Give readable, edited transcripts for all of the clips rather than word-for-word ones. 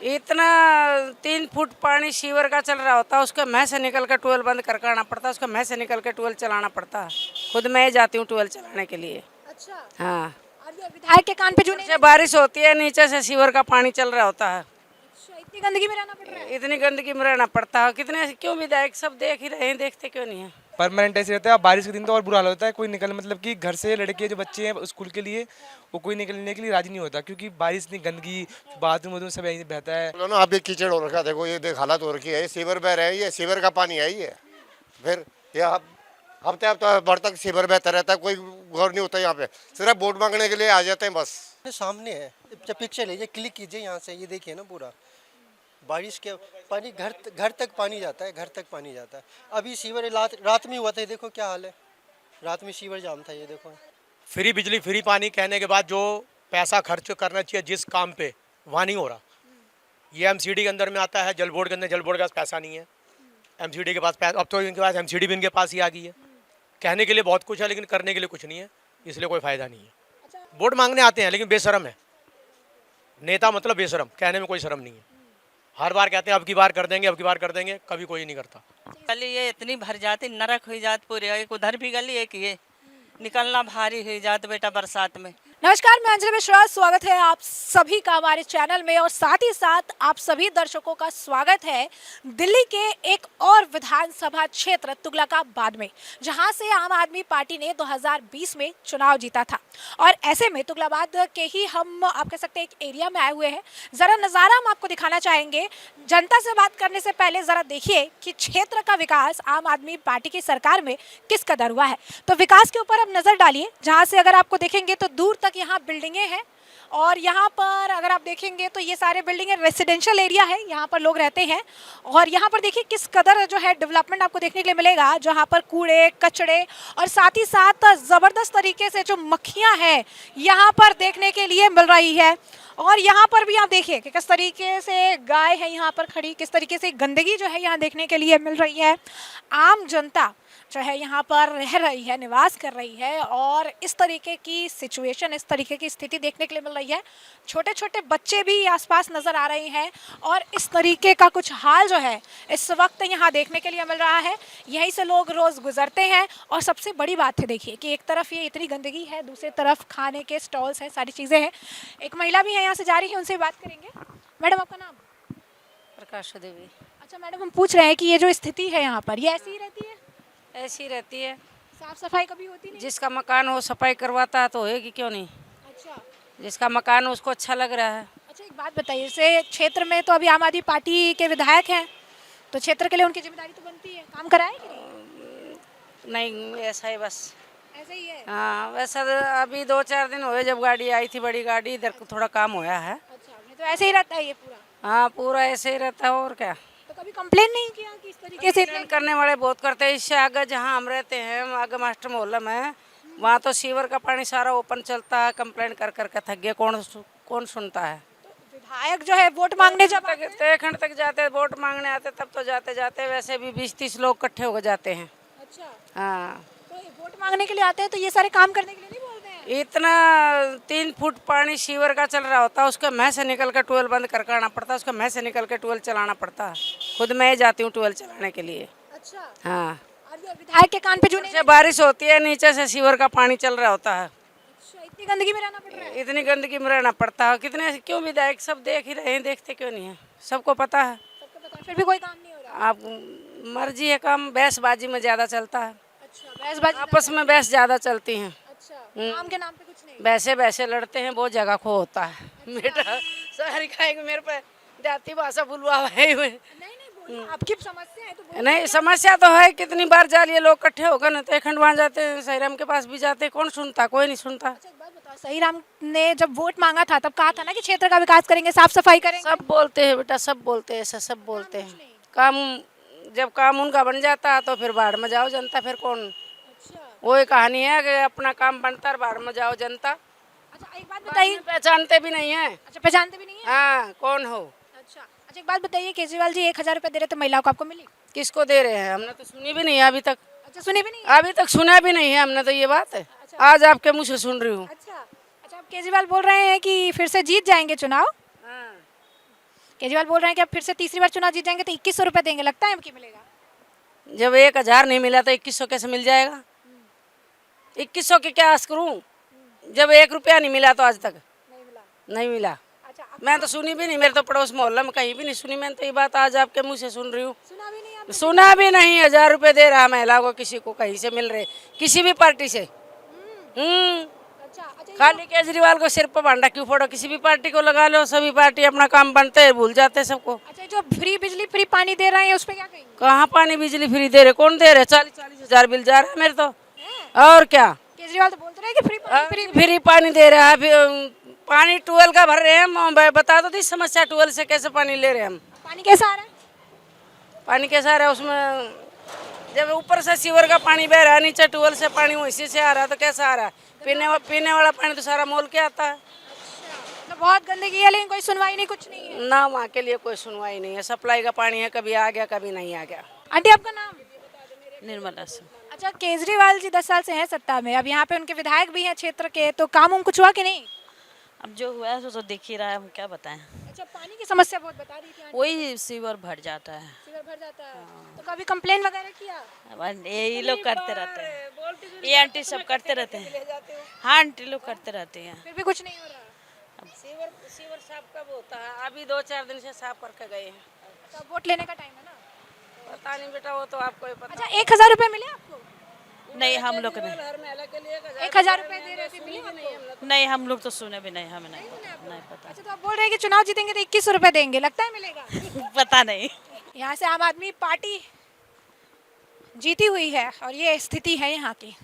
इतना 3 फुट पानी सीवर का चल रहा होता है, उसका मैं से निकल कर ट्यूबवेल बंद करके आना पड़ता है, उसका मैं से निकल कर ट्यूबवेल चलाना पड़ता है। खुद मैं ही जाती हूँ ट्यूबवेल चलाने के लिए। अच्छा। हाँ, और ये विधायक के कान पे जूं नहीं जब बारिश होती है नीचे से सीवर का पानी चल रहा होता है, अच्छा, इतनी गंदगी में रहना पड़ रहा है। इतनी गंदगी में रहना पड़ता है। कितने क्यों विधायक सब देख ही रहे हैं, देखते क्यों नहीं है। परमानेंट ऐसे रहता है। बारिश के दिन तो और बुरा हाल होता है, कोई निकल मतलब कि घर से लड़के जो बच्चे हैं स्कूल के लिए वो कोई निकलने के लिए राजी नहीं होता, क्योंकि बारिश इतनी गंदगी, बाथरूम वाथरूम सब यहीं बहता है। बोलो ना, अभी कीचड़ हो रखा है, देखो ये देख हालत हो रखी है, ये सीवर बह रहे हैं, ये सीवर का पानी है ये। फिर ये हफ्ते हफ्ते भर तक सीवर बहता रहता है, कोई गौर नहीं होता यहाँ पे, सिर्फ वोट मांगने के लिए आ जाते हैं बस। ये सामने है, जब पिक्चर लीजिए, क्लिक कीजिए यहाँ से, ये देखिए ना पूरा बारिश के पानी घर तक पानी जाता है, घर तक पानी जाता है। अभी सीवर रात में हुआ था, ये देखो क्या हाल है, रात में सीवर जाम था, ये देखो। फ्री बिजली फ्री पानी कहने के बाद जो पैसा खर्च करना चाहिए जिस काम पे, वहाँ नहीं हो रहा। ये एमसीडी के अंदर में आता है, जल बोर्ड के अंदर, जल बोर्ड के पास पैसा नहीं है, एमसीडी के पास पैसा। अब तो इनके पास एमसीडी भी इनके पास ही आ गई है। कहने के लिए बहुत कुछ है लेकिन करने के लिए कुछ नहीं है, इसलिए कोई फ़ायदा नहीं है। वोट मांगने आते हैं लेकिन बेशरम है नेता, मतलब बेशरम, कहने में कोई शर्म नहीं है। हर बार कहते हैं अब की बार कर देंगे, अब की बार कर देंगे, कभी कोई नहीं करता। गली ये इतनी भर जाती, नरक हुई जात पूरी, एक उधर भी गली, एक ये निकलना भारी हुई जात बेटा बरसात में। नमस्कार, मैं अंजलि मिश्रा, स्वागत है आप सभी का हमारे चैनल में और साथ ही साथ आप सभी दर्शकों का स्वागत है दिल्ली के एक और विधानसभा क्षेत्र तुगलकाबाद में, जहां से आम आदमी पार्टी ने 2020 में चुनाव जीता था। और ऐसे में तुगलकाबाद के ही हम आप कह सकते हैं एक एरिया में आए हुए हैं। ज़रा नज़ारा हम आपको दिखाना चाहेंगे। जनता से बात करने से पहले ज़रा देखिए कि क्षेत्र का विकास आम आदमी पार्टी की सरकार में किस कदर हुआ है। तो विकास के ऊपर अब नज़र डालिए, जहाँ से अगर आपको देखेंगे तो दूर तक यहाँ बिल्डिंगें हैं और यहाँ पर अगर आप देखेंगे तो ये सारे बिल्डिंगें रेसिडेंशियल एरिया है, यहाँ पर लोग रहते हैं। और यहाँ पर देखिए किस कदर जो है डेवलपमेंट आपको देखने के लिए मिलेगा, जहाँ पर कूड़े कचड़े और साथ ही साथ ज़बरदस्त तरीके से जो मक्खियाँ हैं यहाँ पर देखने के लिए मिल रही है। और यहाँ पर भी आप देखिए कि किस तरीके से गाय है यहाँ पर खड़ी, किस तरीके से गंदगी जो है यहाँ देखने के लिए मिल रही है। आम जनता जो है यहाँ पर रह रही है, निवास कर रही है और इस तरीके की सिचुएशन, इस तरीके की स्थिति देखने के लिए मिल रही है। छोटे छोटे बच्चे भी आसपास नज़र आ रहे हैं और इस तरीके का कुछ हाल जो है इस वक्त यहाँ देखने के लिए मिल रहा है। यहीं से लोग रोज़ गुजरते हैं और सबसे बड़ी बात है देखिए कि एक तरफ ये इतनी गंदगी है, दूसरी तरफ खाने के स्टॉल्स हैं, सारी चीज़ें हैं। एक महिला भी है यहाँ से जा रही है, उनसे बात करेंगे। मैडम आपका नाम? प्रकाश देवी। अच्छा मैडम, हम पूछ रहे हैं कि ये जो स्थिति है यहाँ पर, ये ऐसी ही रहती है? ऐसी रहती है, साफ सफाई कभी होती नहीं? जिसका मकान हो सफाई करवाता है तो होएगी क्यों नहीं। अच्छा जिसका मकान हो उसको अच्छा लग रहा है। अच्छा, एक बात बताइए, जैसे क्षेत्र में तो अभी आम आदमी पार्टी के विधायक हैं, तो क्षेत्र के लिए उनकी जिम्मेदारी तो बनती है, काम कराए कि नहीं? नहीं, ऐसा ही बस। ऐसे ही है? हाँ, वैसा तो अभी 2-4 दिन हुए जब गाड़ी आई थी, बड़ी गाड़ी, इधर को थोड़ा काम होया है। अच्छा, नहीं तो ऐसे ही रहता है ये पूरा? हाँ, पूरा ऐसे ही रहता है और क्या। तो कभी कंप्लेन नहीं किया कि इस तरीके से कंप्लेंट करने वाले बहुत करते हैं। इससे आगे जहाँ हम रहते हैं, आगे मास्टर मोहल्ला में, वहाँ तो सीवर का पानी सारा ओपन चलता है। कंप्लेंट कर करके थक गया, कौन सुनता है। विधायक जो है वोट मांगने जब तक खंड तक जाते हैं, वोट मांगने आते तब तो जाते जाते वैसे भी 20-30 लोग इकट्ठे हो जाते हैं। अच्छा, हाँ, तो ये वोट मांगने के लिए आते हैं तो ये सारे काम करने के लिए नहीं बोलते हैं? इतना 3 फुट पानी सीवर का चल रहा होता है, उसका मैं से निकल कर ट्यूबवेल बंद करके आना पड़ता है, उसका मैं से निकल कर ट्यूबवेल चलाना पड़ता है। खुद मैं ही जाती हूँ ट्यूबवेल चलाने के लिए। अच्छा, हाँ, और ये विधायक के कान पे जूं नहीं? जब बारिश होती है नीचे से सीवर का पानी चल रहा होता है, अच्छा, इतनी गंदगी में रहना पड़ रहा है? इतनी गंदगी में रहना पड़ता है। कितने क्यों विधायक सब देख ही रहे हैं, देखते क्यों नहीं है। सबको पता है। सबको पता है, फिर भी कोई काम नहीं हो रहा? आप मर्जी है, काम बहसबाजी में ज़्यादा चलता है। अच्छा, बहसबाजी आपस में बहस ज़्यादा चलती हैं। अच्छा, काम के नाम पे कुछ नहीं? वैसे लड़ते हैं, बहुत जगह खो होता है। बेटा शहर का एक मेरे पे जाति भाषा बुलवा है। नहीं बोलिए, आपकी समस्या है तो बोलिए। नहीं, समस्या तो है। कितनी बार जालिए लोग इकट्ठे होकर ना, तो खंडवान जाते हैं, सहीराम के पास भी जाते हैं, कौन सुनता? कोई नहीं सुनता। अच्छा, एक बात बताओ, सहीराम ने जब वोट मांगा था तब कहा था ना कि क्षेत्र का विकास करेंगे, साफ सफाई करेंगे? सब बोलते हैं बेटा, सब बोलते हैं, ऐसा सब बोलते हैं। काम जब काम उनका बन जाता है तो फिर बाढ़ में जाओ जनता, फिर कौन। अच्छा, वही कहानी है कि अपना काम बनता है, बाढ़ में जाओ जनता। अच्छा एक बात बताइए। पहचानते भी नहीं है। अच्छा, पहचानते भी नहीं है? हाँ, कौन हो। अच्छा अच्छा, एक बात बताइए, केजरीवाल जी 1000 रुपये दे रहे थे महिलाओं को, आपको मिली? किसको दे रहे हैं? हमने तो सुनी भी नहीं है अभी तक। अच्छा, सुनी भी नहीं? अभी तक सुना भी नहीं है हमने तो, ये बात है आज आपके मुँह से सुन रही हूँ। अच्छा अच्छा, अब केजरीवाल बोल रहे हैं कि फिर से जीत जाएंगे चुनाव। हाँ, केजरीवाल बोल रहे हैं कि अब फिर से तीसरी बार चुनाव जीत जाएंगे तो 2100 रुपए देंगे, लगता है कि मिलेगा? जब 1000 नहीं मिला तो 2100 कैसे मिल जाएगा? 2100 की क्या आस करूं जब 1 रुपया नहीं मिला तो आज तक नहीं मिला। अच्छा, मैं तो सुनी भी नहीं, मेरे तो पड़ोस मोहल्ला में कहीं भी नहीं सुनी मैंने तो ये बात आज आपके मुंह से सुन रही हूँ। सुना भी नहीं आपने? सुना भी नहीं। 1000 रुपए दे रहा महिला को, किसी को कहीं से मिल रहे, किसी भी पार्टी से। अच्छा अच्छा, खाली केजरीवाल को सिर पर भांडा क्यों फोड़ो? किसी भी पार्टी को लगा लो, सभी पार्टी अपना काम बनते हैं, भूल जाते हैं सबको। अच्छा, जो फ्री बिजली फ्री पानी दे रहे हैं उस पे क्या कहेंगे? कहाँ पानी बिजली फ्री दे रहे? कौन दे रहे? 40-40 हजार बिल जा रहा है मेरे तो। और क्या, केजरीवाल तो बोलते रहे कि फ्री पानी फ्री। फ्री पानी दे रहा है। पानी ट्यूबवेल का भर रहे हैं हम। बता दो दी समस्या, ट्यूबवेल से कैसे पानी ले रहे हैं हम? पानी कैसा आ रहा है? पानी कैसा आ रहा है उसमें? जब ऊपर से सीवर का पानी बह रहा है, नीचे ट्यूबवेल से पानी वैसे से आ रहा है तो कैसा आ रहा है? पीने वाला पानी तो सारा मोल के आता है तो बहुत गंदगी है लेकिन कोई सुनवाई नहीं, कुछ नहीं है ना। वहाँ के लिए कोई सुनवाई नहीं है। सप्लाई का पानी है, कभी आ गया कभी नहीं आ गया। आंटी आपका नाम? निर्मला से। अच्छा, केजरीवाल जी 10 साल से हैं सत्ता में, अब यहाँ पे उनके विधायक भी हैं क्षेत्र के, तो काम कुछ हुआ कि नहीं? अब जो हुआ है सो तो दिख ही रहा है, हम क्या बताएं। अच्छा, पानी की समस्या बहुत बता रही थी आंटी। वही सीवर भर जाता है। सीवर भर जाता है तो कभी कंप्लेन वगैरह किया? अब यही लोग करते रहते हैं, ये आंटी सब करते रहते हैं। हाँ आंटी लोग करते रहते हैं। फिर भी कुछ नहीं हो रहा। सीवर साफ कब होता है? अभी 2-4 दिन से साफ करके गए हैं। तो वोट लेने का टाइम है ना। पता नहीं बेटा, वो तो आपको ही पता। अच्छा, 1000 रुपए मिले आपको? नहीं हम लोग नहीं, हर महिला के लिए 1000 रुपए दे रहे थे, मिले आपको? नहीं हम लोग तो सुने भी नहीं, हमें नहीं पता। अच्छा, तो आप बोल रहे हैं कि चुनाव जीतेंगे तो 2100 रुपए देंगे, लगता है मिलेगा? पता नहीं। यहाँ से आम आदमी पार्टी जीती हुई है और ये स्थिति है यहाँ की।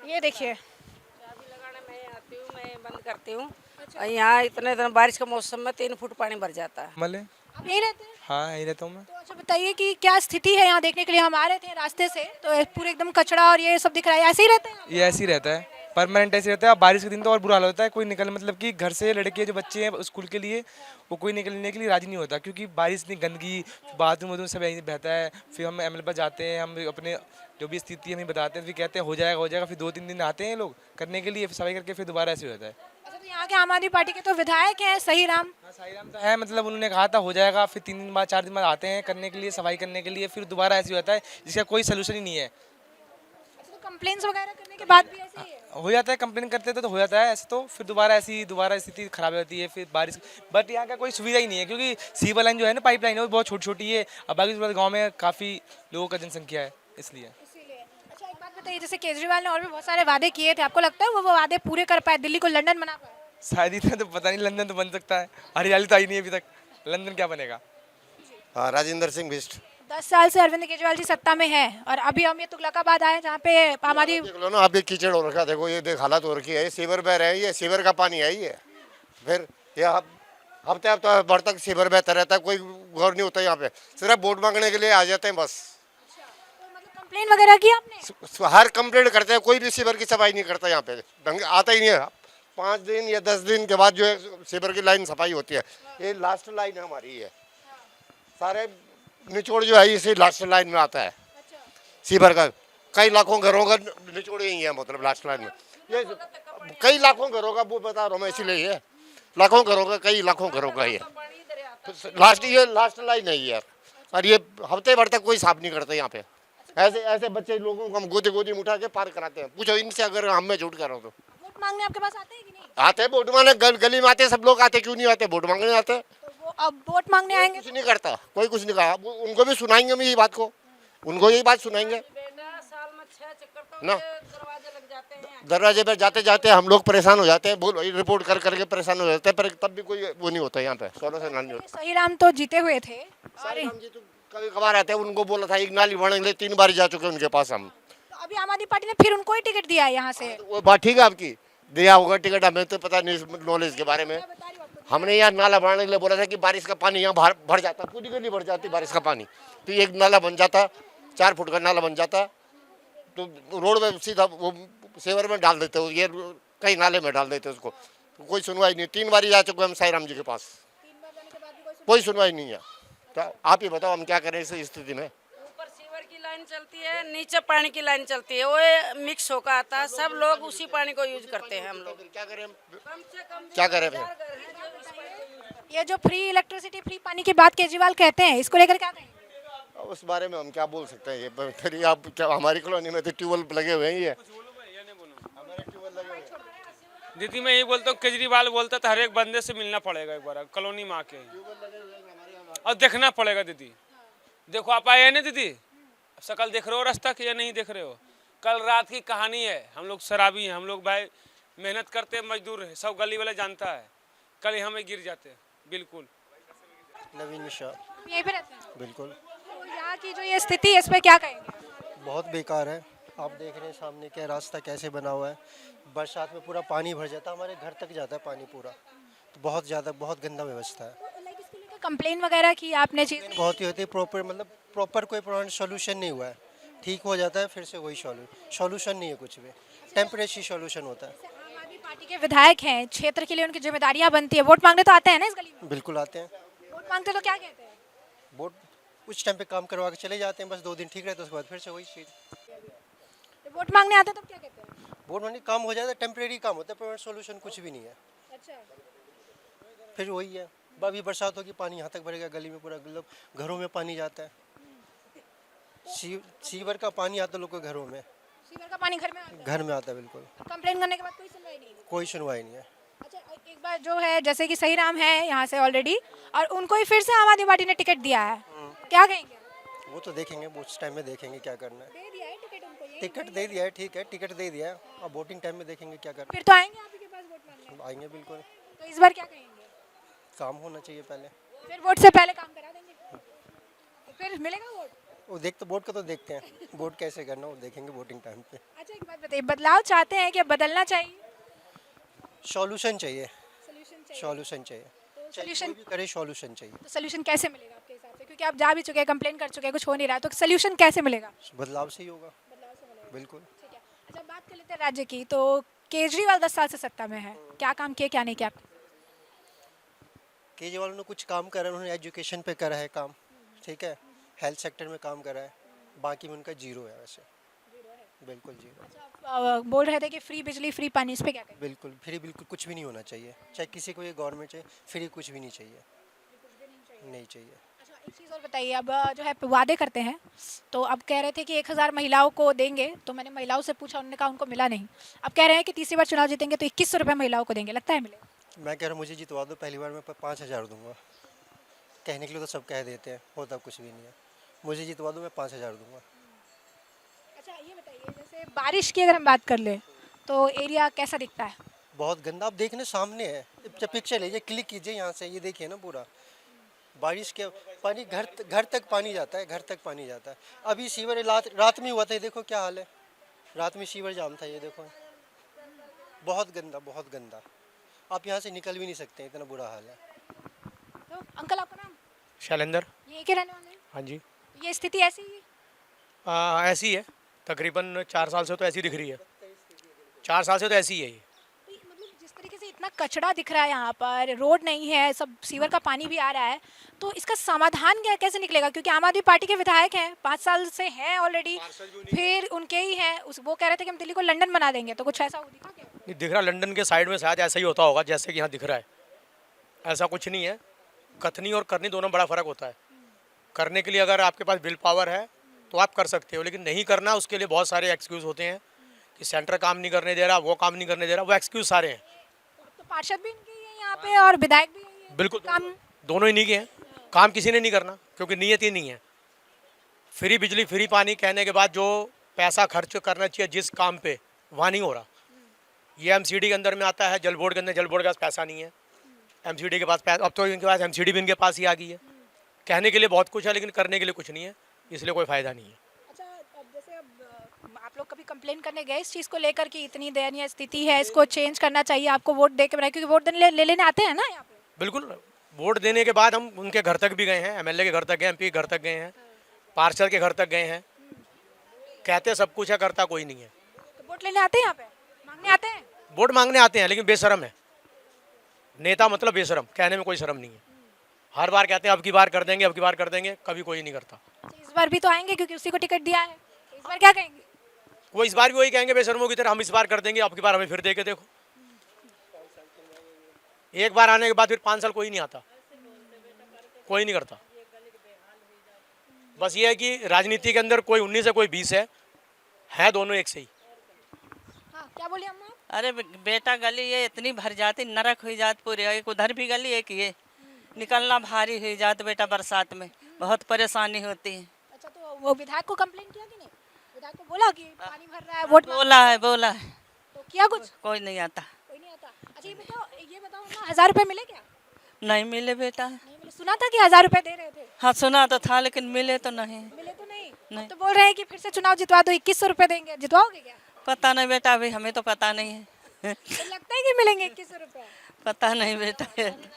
ये देखिए, चाबी लगाने मैं आती हूँ, मैं बंद करती हूँ। और यहाँ इतने बारिश का मौसम में 3 फुट पानी भर जाता है। मले आप यहीं रहते हैं? हाँ यही रहता हूँ मैं। तो अच्छा बताइए कि क्या स्थिति है यहाँ देखने के लिए? हम आ रहे थे रास्ते से तो पूरे एकदम कचरा और ये सब दिख रहा है, ऐसे ही रहते हैं आप? ये ऐसे ही रहता है, परमानेंट ऐसे रहता है। अब बारिश के दिन तो और बुरा हाल होता है। कोई निकल मतलब कि घर से लड़के जो बच्चे हैं स्कूल के लिए, वो कोई निकलने के लिए राजी नहीं होता, क्योंकि बारिश इतनी गंदगी, बाथरूम वाथरूम सब यहीं बहता है। फिर हम एमएलए पर जाते हैं, हम अपने जो भी स्थिति हमें बताते हैं, फिर कहते हैं हो जाएगा। फिर 2-3 दिन आते हैं लोग करने के लिए, फिर सफाई करके फिर दोबारा ऐसे हो जाता है। अच्छा, तो यहाँ के आम आदमी पार्टी के तो विधायक हैं सही राम। हाँ साईराम तो है, मतलब उन्होंने कहा था हो जाएगा, फिर 3 दिन बाद 4 दिन बाद आते हैं करने के लिए, सफाई करने के लिए, फिर दोबारा ऐसे हो जाता है जिसका कोई सोल्यूशन ही नहीं है। अच्छा, तो कंप्लेंट्स वगैरह करने के बाद भी ऐसे ही है? हो जाता है, कंप्लेन करते तो हो जाता है ऐसे, तो फिर दोबारा स्थिति खराब हो जाती है। फिर बारिश, बट यहाँ का कोई सुविधा ही नहीं है, क्योंकि सीवर लाइन जो है ना, पाइप लाइन है, वो बहुत छोटी छोटी है। अब बाकी गाँव में काफ़ी लोगों का जनसंख्या है इसलिए। अच्छा, एक बात बताइए, जैसे केजरीवाल ने और भी बहुत सारे वादे किए थे, आपको लगता है वो वादे पूरे कर पाए, दिल्ली को लंदन बना पाए? शायद इतना तो पता नहीं, लंदन तो बन सकता है, हरियाली तो आई नहीं अभी तक, लंदन क्या बनेगा। हाँ, राजेंद्र सिंह बिष्ट। 10 साल से अरविंद केजरीवाल जी सत्ता में है और अभी हम ये तुगलकाबाद आए जहाँ पे आम आदमी। देख लो ना, आप ये कीचड़ हो रखा, देखो ये देख हालत हो रखी है। ये सीवर बह रहे हैं, ये सीवर का पानी है ये। फिर ये हफ्ते भर तक सीवर बहता रहता है, कोई गौर नहीं होता यहाँ पे। सिर्फ वोट मांगने के लिए आ जाते हैं बस। मतलब कंप्लेन वगैरह की आपने? हर कंप्लेंट करते हैं, कोई भी सीवर की सफाई नहीं करता यहाँ पे, ढंग आता ही नहीं है। 5 दिन या 10 दिन के बाद जो है सीवर की लाइन सफाई होती है। ये लास्ट लाइन हमारी है, सारे निचोड़ जो है इसी लास्ट लाइन में आता है सीवर का। कई लाखों घरों का निचोड़ यही है, मतलब लास्ट लाइन में। ये कई लाखों घरों का, वो बता रहा हूँ मैं, इसीलिए ये लाखों घरों का, कई लाखों घरों का ये लास्ट लाइन है यार। और ये हफ्ते भर तक कोई साफ नहीं करता यहाँ पे। ऐसे बच्चे लोगों को हम गोदी गोदी में उठा के पार कराते हैं। पूछो इनसे, अगर हम मैं झूठ कर रहा हूँ तो। वोट मांगने आपके पास आते हैं कि नहीं? आते हैं वोट मांगने, गली में आते हैं, सब लोग आते, क्यों नहीं आते? वोट मांगने आते हैं। तो वो अब वोट मांगने आएंगे कुछ नहीं करता, कोई कुछ नहीं कहा। उनको भी सुनाएंगे हम यही बात को, उनको यही बात सुनाएंगे साल में 6 चक्कर तो ना। दरवाजे लग जाते हैं। दरवाजे पर जाते जाते हम लोग परेशान हो जाते हैं, बोल रिपोर्ट कर करके परेशान हो जाते हैं, पर तब भी कोई वो नहीं होता यहाँ पे, सोल्यूशन नहीं होता। सही राम तो जीते हुए थे। सारे राम जी तो कभी कभार आते हैं, उनको बोला था एक नाली बनने के लिए 3 बार जा चुके हैं उनके पास हम। तो अभी आम आदमी पार्टी ने फिर उनको ही टिकट दिया है यहाँ से। वो बात ठीक है आपकी, दिया होगा टिकट, हमें तो पता नहीं नॉलेज के बारे में। हमने यहाँ नाला बनाने के लिए बोला था कि बारिश का पानी यहाँ भर जाता, पूरी गली भर जाती बारिश का पानी, तो एक नाला बन जाता, 4 फुट का नाला बन जाता, तो रोड में सीधा वो सेवर में डाल देते, ये कई नाले में डाल देते उसको। तो कोई सुनवाई नहीं। 3 बार जा चुके हम साईराम जी के पास, कोई सुनवाई नहीं है। तो आप ही बताओ हम क्या करें इस स्थिति में। ऊपर सीवर की लाइन चलती है, नीचे पानी की लाइन चलती है, वो मिक्स होकर आता है, सब लोग उसी पानी को यूज करते हैं। हम लोग क्या करें, कम से कम क्या करें फिर? ये जो फ्री इलेक्ट्रिसिटी फ्री पानी की बात केजरीवाल कहते हैं, इसको लेकर क्या कहेंगे? अब उस बारे में हम क्या बोल सकते हैं, ये फिर आप क्या, हमारी कॉलोनी में तो ट्यूबवेल लगे हुए हैं, ये हमारे ट्यूबवेल लगे हुए हैं। दीदी मैं यही बोलता हूँ, केजरीवाल बोलता था हर एक बंदे से मिलना पड़ेगा एक बार कॉलोनी में आके और देखना पड़ेगा। दीदी देखो आप आए हैं ना दीदी, शकल देख रहे हो रास्ता की या नहीं देख रहे हो? कल रात की कहानी है, हम लोग शराबी हैं, हम लोग भाई मेहनत करते मजदूर हैं, सब गली वाला जानता है, कल यहाँ में गिर जाते हैं। बिल्कुल नवीन मिश्रा। यहीं पे रहते हैं? बिल्कुल तो यहाँ की जो ये स्थिति है, इस पर क्या कहेंगे? बहुत बेकार है। आप देख रहे हैं सामने क्या रास्ता कैसे बना हुआ है, बरसात में पूरा पानी भर जाता है, हमारे घर तक जाता है पानी पूरा, तो बहुत ज़्यादा बहुत गंदा व्यवस्था है। इसको लेकर कंप्लेन वगैरह की आपने चीज़? बहुत ही होती है, प्रॉपर कोई सोल्यूशन नहीं हुआ है। ठीक हो जाता है फिर से वही सॉल्यूशन नहीं है, कुछ भी टेम्परेरी सॉल्यूशन होता है। आम आदमी पार्टी के विधायक हैं, क्षेत्र के लिए उनकी जिम्मेदारियां बनती है, वोट मांगने तो आते हैं ना इस गली में? बिल्कुल आते हैं, वोट मांगते तो क्या कहते हैं? वोट उस टाइम पे काम करवा के चले जाते हैं, बस 2 दिन ठीक रहता है, उसके बाद फिर से वही चीज़। तो वोट मांगने आते हैं तब क्या कहते हैं? वोट मांगने काम हो जाता है, टेम्परेरी काम होता है, परमानेंट सोल्यूशन कुछ भी नहीं है। अच्छा, फिर वही है, अभी बरसात होगी पानी यहाँ तक भरेगा, गली में पूरा मतलब घरों में पानी जाता है, सीवर का पानी आता है लोगों के घरों में, सीवर का पानी घर में आता है? घर में आता है बिल्कुल, कंप्लेन करने के बाद कोई सुनवाई नहीं? कोई सुनवाई नहीं है। अच्छा, एक बार जो है जैसे कि सही राम है यहाँ से ऑलरेडी, और उनको ही फिर से आम आदमी पार्टी ने टिकट दिया है, क्या कहेंगे? वो तो देखेंगे, उस टाइम में देखेंगे क्या करना है। दे दिया है टिकट उनको, ये टिकट दे दिया है, ठीक है, टिकट दे दिया है, अब वोटिंग टाइम में देखेंगे क्या करना फिर तो आएंगे आप ही के पास वोट मांगने, है। आएंगे बिल्कुल, तो इस बार क्या कहेंगे? काम होना चाहिए पहले, फिर वोट से पहले काम करा देंगे, तो फिर मिलेगा वोट? वो वोट का तो देखते हैं, वोट कैसे करना वो देखेंगे वोटिंग टाइम पे। अच्छा, एक बात बताइए, बदलाव चाहते हैं कि बदलना चाहिए? सॉल्यूशन चाहिए, सोल्यूशन चाहिए। सॉल्यूशन चाहिए, तो चाहे सोल्यूशन, कोई भी करे सॉल्यूशन चाहिए। तो सोल्यूशन कैसे मिलेगा आपके हिसाब से? क्योंकि आप जा भी चुके हैं, कंप्लेन कर चुके हैं, कुछ हो नहीं रहा, तो सोल्यूशन कैसे मिलेगा? बदलाव से ही होगा, बदलाव से मिलेगा, बिल्कुल। ठीक है। अच्छा, बात कर लेते हैं राज्य की, तो केजरीवाल 10 साल से सत्ता में है, क्या काम किए क्या नहीं किया? केजरीवाल ने कुछ काम करा, उन्होंने एजुकेशन पे करा है काम, ठीक है, हेल्थ सेक्टर में काम करा है, बाकी में उनका जीरो है वैसे, बिल्कुल जीरो। अच्छा, बोल रहे थे कि फ्री बिजली फ्री पानी, इस पे क्या कहें? बिल्कुल फ्री, बिल्कुल कुछ भी नहीं होना चाहिए, चाहे किसी को ये गवर्नमेंट चाहिए, फ्री कुछ भी नहीं चाहिए, नहीं चाहिए। अच्छा, एक चीज़ और बताइए, अब जो है वादे करते हैं, तो अब कह रहे थे कि 1000 महिलाओं को देंगे, तो मैंने महिलाओं से पूछा, उन्होंने कहा उनको मिला नहीं। अब कह रहे हैं कि तीसरी बार चुनाव जीतेंगे तो 2100 रुपये महिलाओं को देंगे, लगता है मिले? मैं कह रहा हूँ मुझे जितवा दो, पहली बार मैं 5000 दूंगा। कहने के लिए तो सब कह देते हैं, होता कुछ भी नहीं है, मुझे जितवा दो मैं 5000 दूंगा। अच्छा, ये बताइए, जैसे बारिश की अगर हम बात कर ले तो एरिया कैसा दिखता है? बहुत गंदा, आप देखने सामने है, जब पिक्चर लीजिए, क्लिक कीजिए यहाँ से, ये देखिए ना पूरा बारिश के पानी घर तक पानी जाता है, घर तक पानी जाता है। अभी सीवर रात में हुआ था, ये देखो क्या हाल है, रात में सीवर जाम था, ये देखो बहुत गंदा, बहुत गंदा, आप यहाँ से निकल भी नहीं सकते, इतना बुरा हाल है। तो अंकल, आपका नाम? शैलेंद्र। यहीं के रहने वाले हैं? हाँ जी। ये स्थिति ऐसी ही है? ऐसी है, तकरीबन 4 साल से तो ऐसी दिख रही है, 4 साल से तो ऐसी ही है ये। मतलब जिस तरीके से इतना कचरा दिख रहा है यहाँ पर, रोड नहीं है, सब सीवर का पानी भी आ रहा है, तो इसका समाधान क्या कैसे निकलेगा? क्योंकि आम आदमी पार्टी के विधायक हैं, 5 साल से हैं ऑलरेडी, फिर उनके ही हैं, वो कह रहे थे कि हम दिल्ली को लंदन बना देंगे, तो कुछ ऐसा दिखा क्या? नहीं दिख रहा, लंदन के साइड में शायद ऐसा ही होता होगा जैसे कि यहाँ दिख रहा है, ऐसा कुछ नहीं है। कथनी और करनी दोनों बड़ा फ़र्क होता है। करने के लिए अगर आपके पास विल पावर है तो आप कर सकते हो, लेकिन नहीं करना उसके लिए बहुत सारे एक्सक्यूज़ होते हैं कि सेंटर काम नहीं करने दे रहा, वो काम नहीं करने दे रहा, वो एक्सक्यूज़ सारे हैं। तो पार्षद भी इनके ही हैं यहाँ पे और विधायक भी यही हैं। बिल्कुल, काम दोनों ही नहीं के हैं, काम किसी ने नहीं करना क्योंकि नीयत ही नहीं है। फ्री बिजली फ्री पानी कहने के बाद जो पैसा खर्च करना चाहिए जिस काम पे, वहाँ नहीं हो रहा। ये एमसीडी के अंदर में आता है, जल बोर्ड के अंदर, जल बोर्ड के पास पैसा नहीं है, एमसीडी के पास पैसा, अब तो इनके पास एमसीडी भी इनके पास ही आ गई है। कहने के लिए बहुत कुछ है लेकिन करने के लिए कुछ नहीं है, इसलिए कोई फ़ायदा नहीं है। अच्छा, अब जैसे अब आप लोग कभी कंप्लेन करने गए इस चीज़ को लेकर कि इतनी दयनीय स्थिति है, इसको चेंज करना चाहिए, आपको वोट दे के बनाए, क्योंकि वोट ले लेने आते हैं ना यहाँ पे? बिल्कुल, वोट देने के बाद हम उनके घर तक भी गए हैं, एमएलए के घर तक गए, एमपी के घर तक गए हैं, पार्षद के घर तक गए हैं, कहते सब कुछ है, करता कोई नहीं है। तो वोट लेने आते हैं यहाँ पे, मांगने आते हैं? वोट मांगने आते हैं लेकिन बेशरम है नेता, मतलब बेशरम, कहने में कोई शर्म नहीं है। हर बार कहते हैं अब की बार कर देंगे, अब की बार कर देंगे, कभी कोई नहीं करता। अच्छा, इस बार भी तो आएंगे क्योंकि उसी को टिकट दिया है, तो इस बार क्या कहेंगे? वो इस बार भी वही कहेंगे बेशर्मों की तरह, हम इस बार कर देंगे, अब की बार हमें फिर दे के देखो। एक बार आने के बाद फिर 5 साल कोई नहीं आता। कोई नहीं करता। बस ये है कि राजनीति के अंदर कोई 19 है कोई 20 है दोनों एक से ही। हाँ, क्या बोले अम्मा आप? अरे बेटा गली ये इतनी भर जाती, नरक हुई जात पूरे, एक उधर भी गली एक ये, निकलना भारी हुई जात बेटा, बरसात में बहुत परेशानी होती है। अच्छा, तो वो विधायक को कंप्लेन किया कि नहीं? विधायक को बोला कि पानी भर रहा है, वोट मांग- बोला है तो किया कुछ? कोई नहीं आता। कोई नहीं आता। अच्छा, ये बताओ अम्मा, 1000 रुपए मिले क्या? नहीं मिले बेटा। नहीं मिले। सुना था कि 1000 रुपए दे रहे थे। हाँ सुना तो था लेकिन मिले तो नहीं। मिले तो नहीं। नहीं। अब तो बोल रहे हैं कि फिर से चुनाव जितवा दो, 2100 रुपए देंगे। जितवाओगे क्या? पता नहीं बेटा, अभी हमें तो पता नहीं है। तो लगता है कि मिलेंगे 2100 रुपए। पता नहीं बेटा।